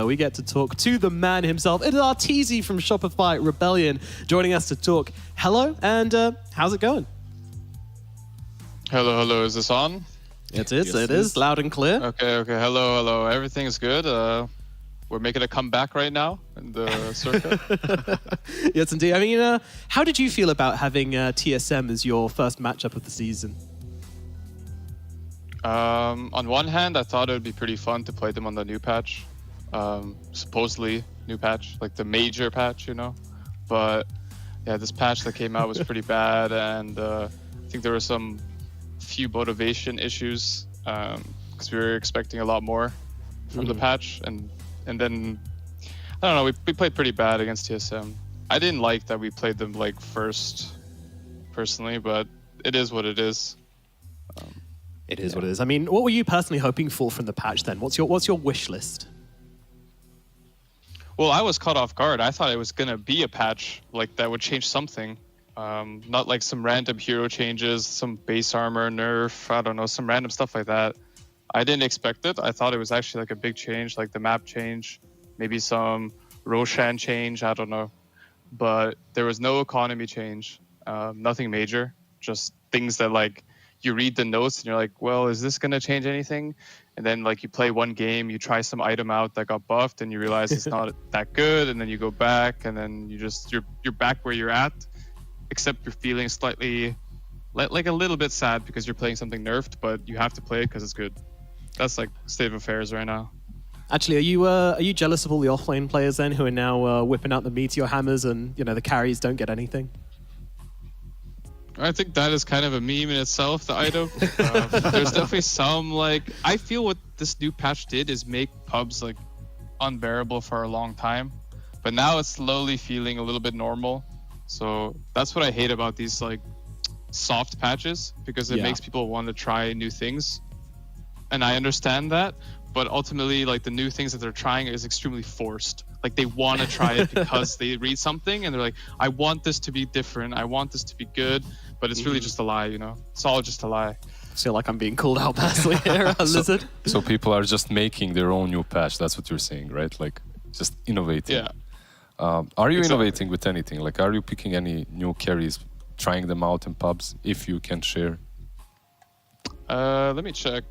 we get to talk to the man himself. It is Arteezy from Shopify Rebellion joining us to talk. Hello, and how's it going? Hello. Is this on? It is. Loud and clear. Okay. Hello. Everything is good. We're making a comeback right now in the circuit. Yes, indeed. I mean, how did you feel about having TSM as your first matchup of the season? On one hand, I thought it would be pretty fun to play them on the new patch. Supposedly new patch, like the major patch, you know. But yeah, this patch that came out was pretty bad, and I think there were some few motivation issues because we were expecting a lot more from the patch, and then I don't know, we played pretty bad against TSM. I didn't like that we played them like first personally, but it is what it is. It is what it is. I mean, what were you personally hoping for from the patch then? What's your wish list? Well, I was caught off guard. I thought it was gonna be a patch like that would change something. Not like some random hero changes, some base armor nerf, I don't know, some random stuff like that. I didn't expect it. I thought it was actually like a big change, like the map change, maybe some Roshan change, I don't know. But there was no economy change, nothing major, just things that like you read the notes and you're like, well, is this going to change anything? And then like you play one game, you try some item out that got buffed and you realize it's not that good. And then you go back and then you're back where you're at. Except you're feeling slightly like a little bit sad because you're playing something nerfed, but you have to play it because it's good. That's like state of affairs right now. Actually, are you jealous of all the offlane players then who are now whipping out the meteor hammers and the carries don't get anything? I think that is kind of a meme in itself, the item. There's definitely some like I feel what this new patch did is make pubs like unbearable for a long time, but now it's slowly feeling a little bit normal. So that's what I hate about these like soft patches, because it makes people want to try new things. And I understand that, but ultimately like the new things that they're trying is extremely forced. Like they want to try it because they read something and they're like, I want this to be different. I want this to be good, but it's really just a lie, It's all just a lie. I feel like I'm being called out personally here, Lizard. So people are just making their own new patch. That's what you're saying, right? Like just innovating. Yeah. Are you innovating with anything? Like, are you picking any new carries, trying them out in pubs, if you can share? Let me check.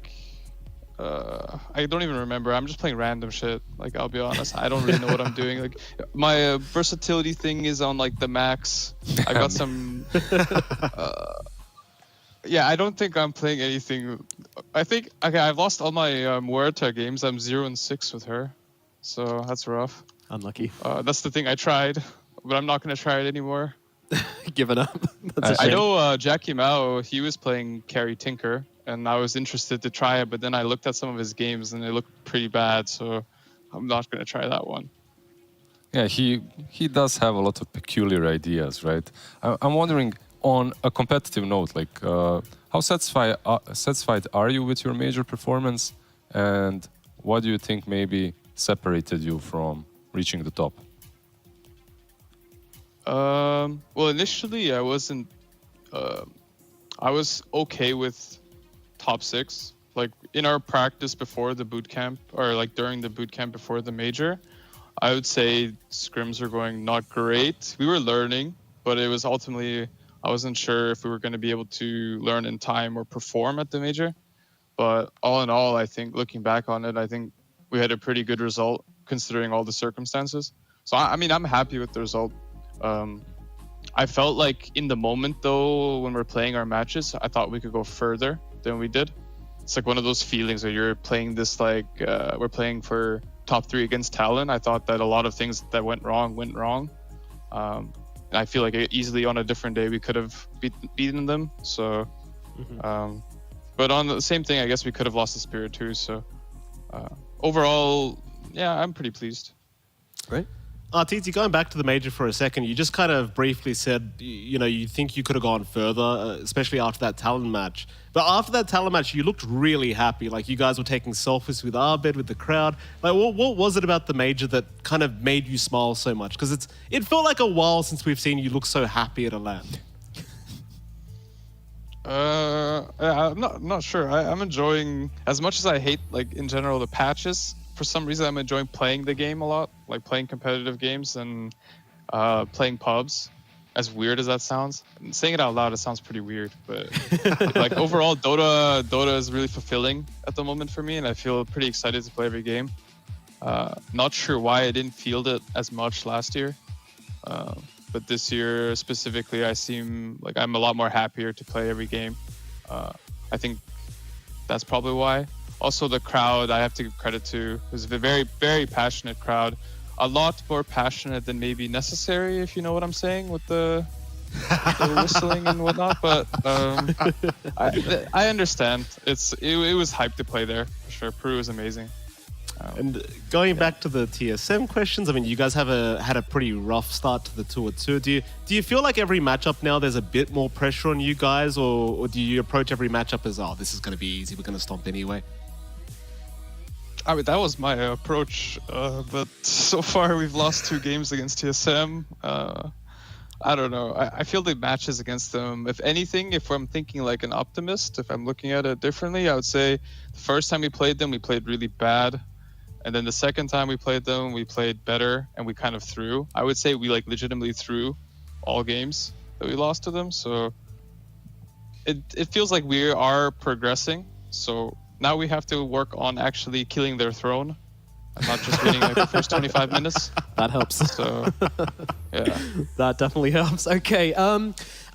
I don't even remember. I'm just playing random shit. Like, I'll be honest, I don't really know what I'm doing. Like, my versatility thing is on like the max. I got some. Yeah, I don't think I'm playing anything. I think I've lost all my Muerta games. I'm 0-6 with her, so that's rough. Unlucky. That's the thing I tried, but I'm not going to try it anymore. Given up. That's a I shame. know Jackie Mao, he was playing Carry Tinker, and I was interested to try it, but then I looked at some of his games and they looked pretty bad, so I'm not going to try that one. Yeah, he does have a lot of peculiar ideas, right? I'm wondering, on a competitive note, like how satisfied are you with your major performance, and what do you think maybe separated you from reaching the top? Well, initially I wasn't. I was okay with top 6. Like in our practice before the boot camp, or like during the boot camp before the major, I would say scrims are going not great. We were learning, but it was ultimately I wasn't sure if we were going to be able to learn in time or perform at the major. But all in all, I think looking back on it, I think we had a pretty good result considering all the circumstances. So I mean, I'm happy with the result. I felt like in the moment though, when we're playing our matches, I thought we could go further than we did. It's like one of those feelings where you're playing this like, we're playing for top 3 against Talon. I thought that a lot of things that went wrong. And I feel like easily on a different day, we could have beaten them. So, but on the same thing, I guess we could have lost the spirit too. So overall, yeah, I'm pretty pleased. Right. Arteezy, going back to the major for a second, you just kind of briefly said, you think you could have gone further, especially after that Talon match. But after that Talon match, you looked really happy. Like you guys were taking selfies with Arbed, with the crowd. Like what was it about the major that kind of made you smile so much? Because it felt like a while since we've seen you look so happy at a LAN. I'm not sure. I'm enjoying, as much as I hate like in general the patches. for some reason I'm enjoying playing the game a lot, like playing competitive games and playing pubs. As weird as that sounds, and saying it out loud, it sounds pretty weird. But like overall, Dota is really fulfilling at the moment for me, and I feel pretty excited to play every game. Not sure why I didn't feel it as much last year, but this year specifically, I seem like I'm a lot more happier to play every game. I think that's probably why. Also, the crowd, I have to give credit to. It was a very, very passionate crowd. A lot more passionate than maybe necessary, if you know what I'm saying, with the whistling and whatnot. But I understand. It was hype to play there for sure. Peru is amazing. And going back to the TSM questions, I mean, you guys have had a pretty rough start to the tour too. Do you feel like every matchup now there's a bit more pressure on you guys, or do you approach every matchup as, oh, this is going to be easy, we're going to stomp anyway? I mean, that was my approach, but so far we've lost 2 games against TSM. I don't know. I feel the matches against them, if anything, if I'm thinking like an optimist, if I'm looking at it differently, I would say the first time we played them, we played really bad. And then the second time we played them, we played better and we kind of threw. I would say we like legitimately threw all games that we lost to them. So it feels like we are progressing. So now we have to work on actually killing their throne and not just winning like the first 25 minutes. That helps. So, yeah. That definitely helps. Okay.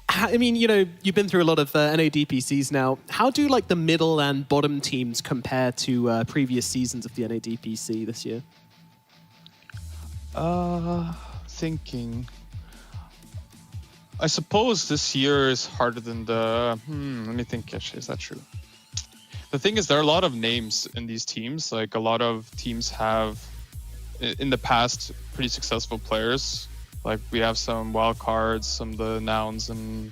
I mean, you know, you've been through a lot of NADPCs now. How do like the middle and bottom teams compare to previous seasons of the NADPC this year? Thinking. I suppose this year is harder than the... let me think, actually. Is that true? The thing is, there are a lot of names in these teams. Like, a lot of teams have, in the past, pretty successful players. Like, we have some wild cards, some of the nouns, and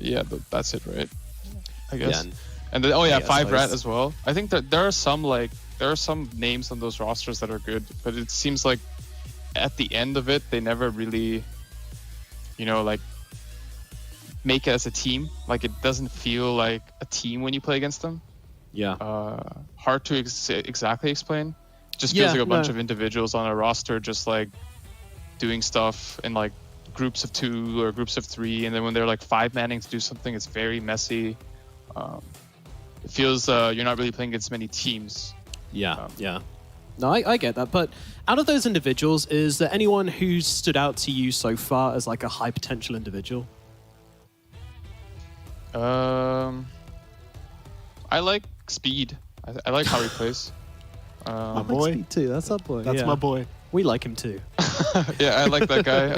yeah, that's it, right? I guess. Yeah, and then, oh yeah, Five suppose. Rat as well. I think that there are some names on those rosters that are good, but it seems like at the end of it, they never really, you know, like, make it as a team. Like, it doesn't feel like a team when you play against them. Yeah. Hard to exactly explain. Just feels like a bunch of individuals on a roster just like doing stuff in like groups of 2 or groups of 3, and then when they're like 5-manning to do something, it's very messy. It feels you're not really playing against many teams. Yeah, yeah. No, I get that. But out of those individuals, is there anyone who's stood out to you so far as like a high potential individual? I like Speed. I like how he plays. My boy. Speed too. That's our boy. That's my boy. We like him too. Yeah, I like that guy.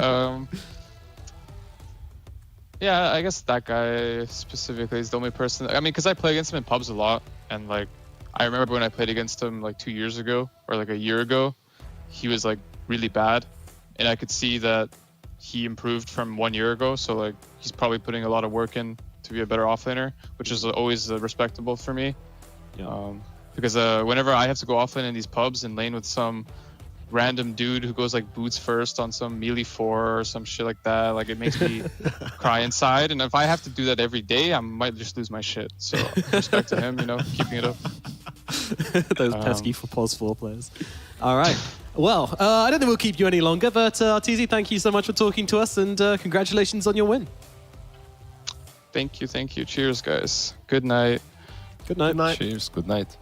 Yeah, I guess that guy specifically is the only person. I mean, because I play against him in pubs a lot, and like, I remember when I played against him like 2 years ago or like a year ago, he was like really bad, and I could see that he improved from 1 year ago. So like, he's probably putting a lot of work in to be a better offlaner, which is always respectable for me. Yeah. Because whenever I have to go offlane in these pubs and lane with some random dude who goes like boots first on some melee 4 or some shit like that, like it makes me cry inside. And if I have to do that every day, I might just lose my shit. So respect to him, you know, keeping it up. Those pesky POS4 players. All right. Well, I don't think we'll keep you any longer, but Arteezy, thank you so much for talking to us, and congratulations on your win. Thank you. Cheers, guys. Good night. Good night. Good night. Cheers. Good night.